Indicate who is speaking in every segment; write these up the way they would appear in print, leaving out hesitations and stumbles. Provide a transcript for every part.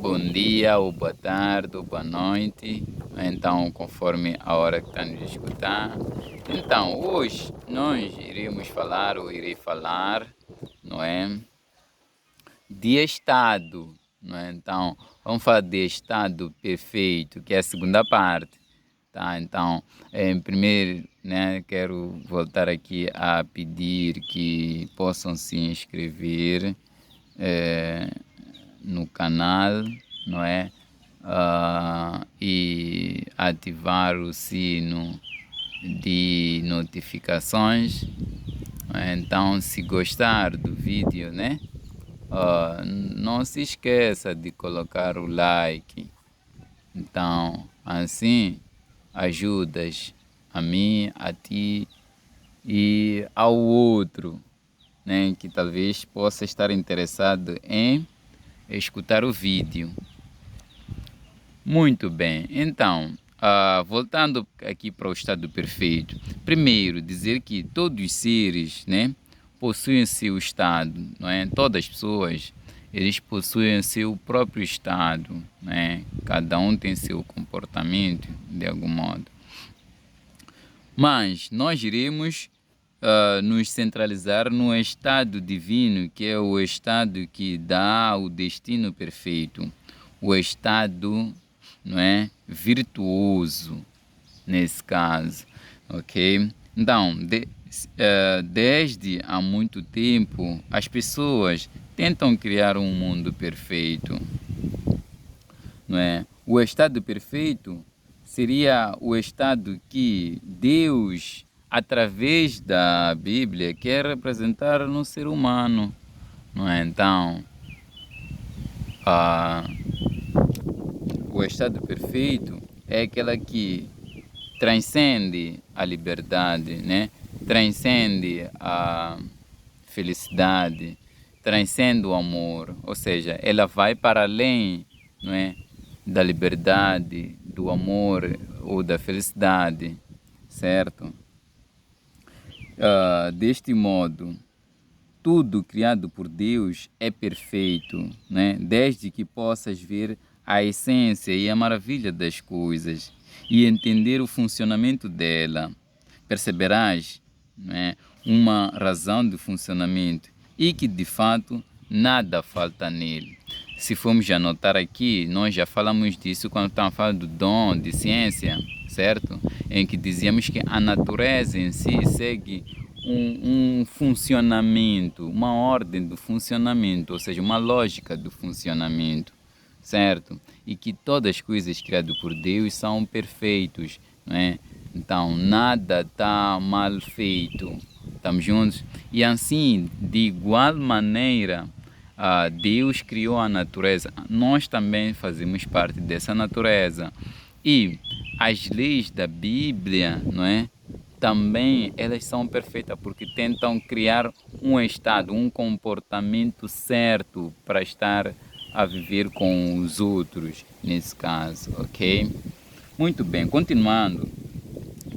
Speaker 1: bom dia, ou boa tarde, ou boa noite, então conforme a hora que está nos escutar. Então, hoje nós iremos falar, ou irei falar, não é, de estado, não é? Então, vamos falar de estado perfeito, que é a segunda parte, tá? Então, primeiro, né, quero voltar aqui a pedir que possam se inscrever no canal, não é? E ativar o sino de notificações. Então, se gostar do vídeo, né? Não se esqueça de colocar o like. Então, assim, ajudas a mim, a ti e ao outro, né? Que talvez possa estar interessado em escutar o vídeo. Muito bem, então, voltando aqui para o estado perfeito, primeiro dizer que todos os seres, né, possuem seu estado, não é? Todas as pessoas, eles possuem seu próprio estado, né? Cada um tem seu comportamento de algum modo. Mas nós iremos nos centralizar no estado divino, que é o estado que dá o destino perfeito, o estado, não é, virtuoso nesse caso, ok? Então, desde há muito tempo as pessoas tentam criar um mundo perfeito, não é? O estado perfeito seria o estado que Deus, através da Bíblia, quer representar no ser humano, não é? Então, o estado perfeito é aquela que transcende a liberdade, né? Transcende a felicidade, transcende o amor, ou seja, ela vai para além, não é, da liberdade, do amor ou da felicidade, certo? Deste modo, tudo criado por Deus é perfeito, né? Desde que possas ver a essência e a maravilha das coisas e entender o funcionamento dela, perceberás, né, uma razão de funcionamento e que de fato nada falta nele. Se formos já notar aqui, nós já falamos disso quando estávamos falando do dom de ciência, certo? Em que dizíamos que a natureza em si segue um funcionamento, uma ordem do funcionamento, ou seja, uma lógica do funcionamento, certo? E que todas as coisas criadas por Deus são perfeitos, não é? Então, nada está mal feito. Estamos juntos? E assim, de igual maneira, Deus criou a natureza. Nós também fazemos parte dessa natureza. E as leis da Bíblia, não é? Também elas são perfeitas porque tentam criar um estado, um comportamento certo para estar a viver com os outros, nesse caso, ok? Muito bem, continuando.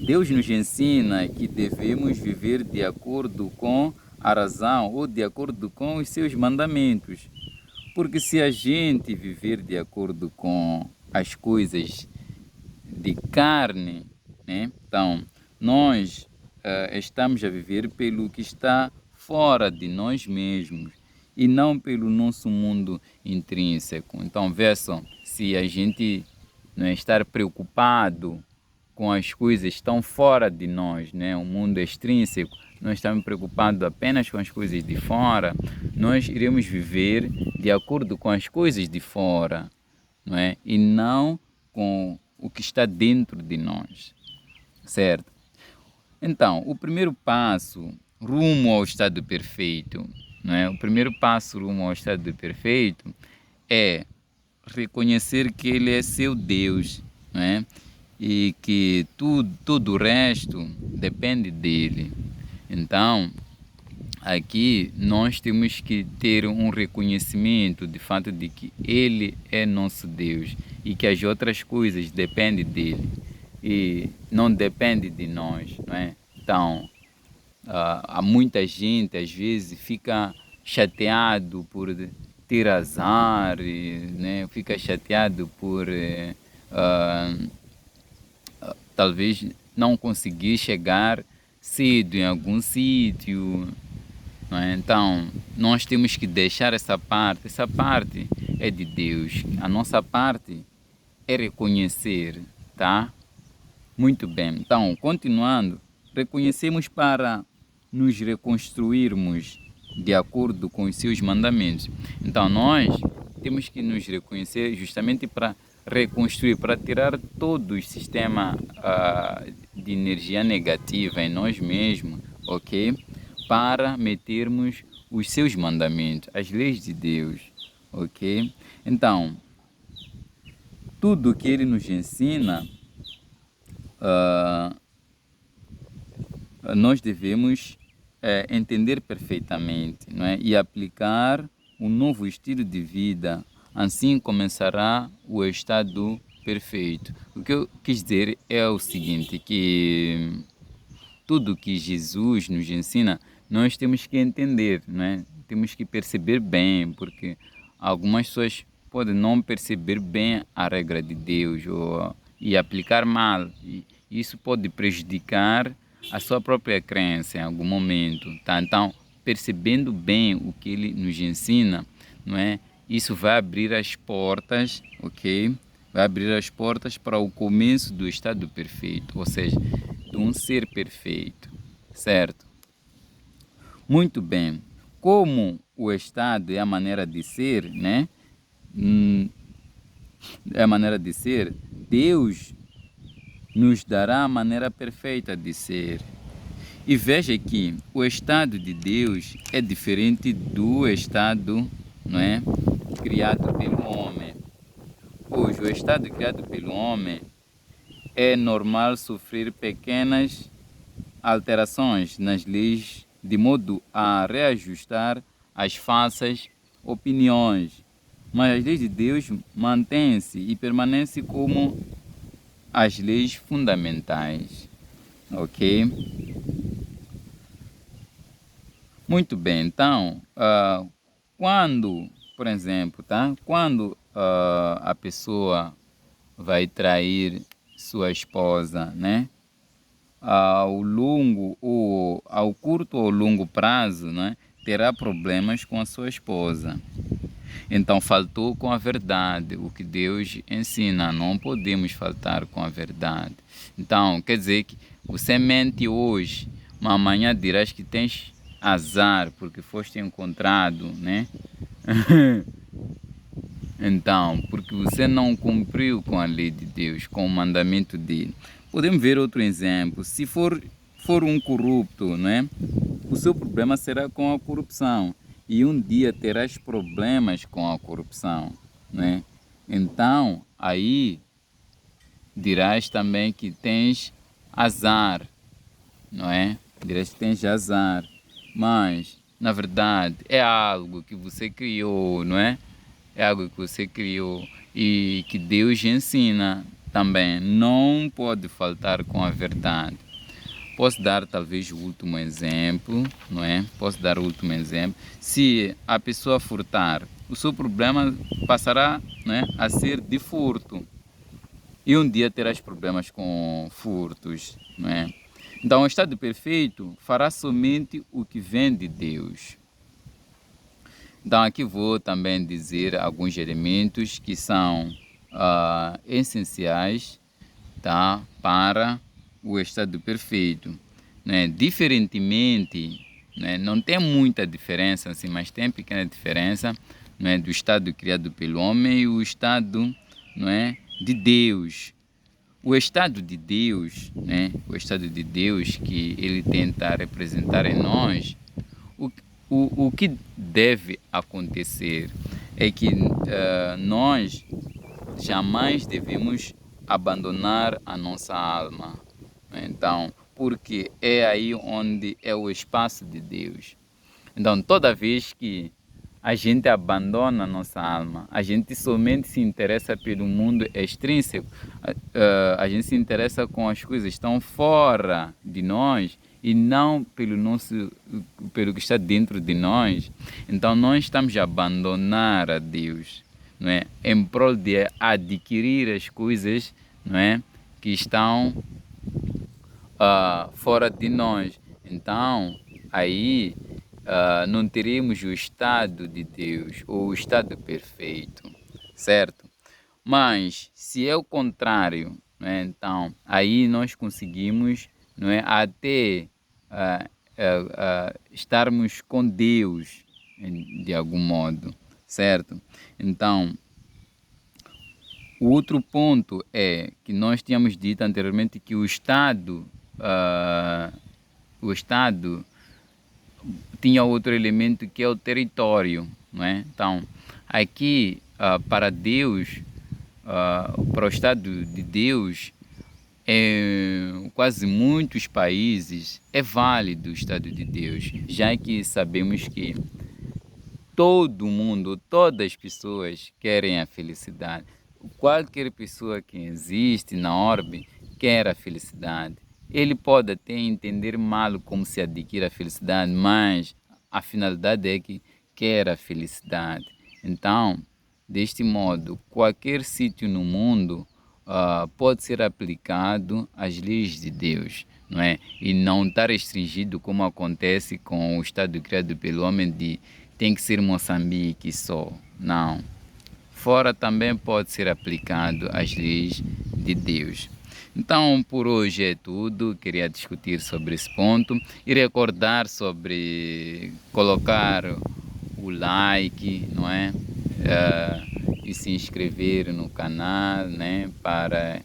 Speaker 1: Deus nos ensina que devemos viver de acordo com a razão ou de acordo com os seus mandamentos. Porque se a gente viver de acordo com as coisas de carne, né? Então, nós estamos a viver pelo que está fora de nós mesmos e não pelo nosso mundo intrínseco. Então, vejam, se a gente não estar preocupado com as coisas que estão fora de nós, né? O mundo extrínseco, nós estamos preocupados apenas com as coisas de fora, nós iremos viver de acordo com as coisas de fora, não é? E não com o que está dentro de nós, certo? Então, o primeiro passo rumo ao estado perfeito, não é? O primeiro passo rumo ao estado perfeito é reconhecer que Ele é seu Deus, não é? E que tudo o resto depende dele. Então, aqui nós temos que ter um reconhecimento de fato de que Ele é nosso Deus e que as outras coisas dependem dele e não depende de nós, não é? Então, há muita gente às vezes fica chateado por ter azar, né? Fica chateado por talvez não conseguir chegar cedo em algum sítio, não é? Então, nós temos que deixar essa parte é de Deus. A nossa parte é reconhecer, tá? Muito bem. Então, continuando, reconhecemos para nos reconstruirmos de acordo com os seus mandamentos. Então, nós temos que nos reconhecer justamente para reconstruir, para tirar todo o sistema de energia negativa em nós mesmos, ok? Para metermos os seus mandamentos, as leis de Deus, ok? Então, tudo que ele nos ensina, nós devemos entender perfeitamente, não é? E aplicar um novo estilo de vida. Assim começará o estado perfeito. O que eu quis dizer é o seguinte, que tudo que Jesus nos ensina, nós temos que entender, não é? Temos que perceber bem, porque algumas pessoas podem não perceber bem a regra de Deus e aplicar mal. E isso pode prejudicar a sua própria crença em algum momento, tá? Então, percebendo bem o que ele nos ensina, não é? Isso vai abrir as portas, ok? Vai abrir as portas para o começo do estado perfeito, ou seja, de um ser perfeito, certo? Muito bem. Como o estado é a maneira de ser, né? É a maneira de ser, Deus nos dará a maneira perfeita de ser. E veja que o estado de Deus é diferente do estado, não é, criado pelo homem. Pois o estado criado pelo homem é normal sofrer pequenas alterações nas leis de modo a reajustar as falsas opiniões. Mas as leis de Deus mantêm-se e permanecem como as leis fundamentais. Ok? Muito bem, então, quando, por exemplo, tá? Quando a pessoa vai trair sua esposa, né? Ao curto ou longo prazo, né? Terá problemas com a sua esposa. Então, faltou com a verdade, o que Deus ensina, não podemos faltar com a verdade. Então, quer dizer que você mente hoje, mas amanhã dirás que tens azar porque foste encontrado, né? Então, porque você não cumpriu com a lei de Deus, com o mandamento dele. Podemos ver outro exemplo. Se for um corrupto, né? O seu problema será com a corrupção. E um dia terás problemas com a corrupção, né? Então, aí dirás também que tens azar, não é? Dirás que tens azar. Mas, na verdade, é algo que você criou, não é? É algo que você criou e que Deus ensina também. Não pode faltar com a verdade. Posso dar talvez o último exemplo, não é? Posso dar o último exemplo. Se a pessoa furtar, o seu problema passará, né, a ser de furto. E um dia terás problemas com furtos, não é? Então, o estado perfeito fará somente o que vem de Deus. Então, aqui vou também dizer alguns elementos que são essenciais, tá, para o estado perfeito, né? Diferentemente, né, não tem muita diferença, assim, mas tem pequena diferença, né, do estado criado pelo homem e o estado, não é, de Deus. O estado de Deus, né, o estado de Deus que ele tenta representar em nós, o que deve acontecer é que nós jamais devemos abandonar a nossa alma. Então, porque é aí onde é o espaço de Deus. Então, toda vez que a gente abandona a nossa alma, a gente somente se interessa pelo mundo extrínseco, a gente se interessa com as coisas que estão fora de nós, e não pelo que está dentro de nós, então nós estamos a abandonar a Deus, não é? Em prol de adquirir as coisas, não é? Que estão fora de nós. Então, aí não teremos o estado de Deus, ou o estado perfeito, certo? Mas, se é o contrário, não é? Então, aí nós conseguimos, não é? Até estarmos com Deus, de algum modo, certo? Então, o outro ponto é que nós tínhamos dito anteriormente que o Estado tinha outro elemento que é o território, não é? Então, aqui para Deus, para o Estado de Deus, quase muitos países é válido o Estado de Deus, já que sabemos que todo mundo, todas as pessoas querem a felicidade. Qualquer pessoa que existe na orbe quer a felicidade. Ele pode até entender mal como se adquire a felicidade, mas a finalidade é que quer a felicidade. Então, deste modo, qualquer sítio no mundo pode ser aplicado às leis de Deus, não é? E não estar restringido como acontece com o Estado criado pelo homem de tem que ser Moçambique só. Não. Fora também pode ser aplicado às leis de Deus. Então, por hoje é tudo. Queria discutir sobre esse ponto e recordar sobre colocar o like, não é? E se inscrever no canal, né? Para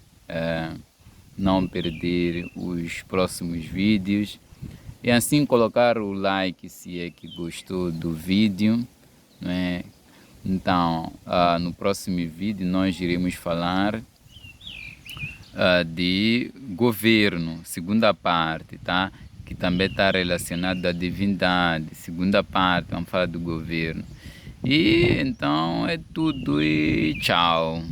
Speaker 1: não perder os próximos vídeos. E assim colocar o like se é que gostou do vídeo, né? Então, no próximo vídeo nós iremos falar de governo, segunda parte, tá? Que também está relacionado à divindade, segunda parte, vamos falar do governo. E então é tudo e tchau.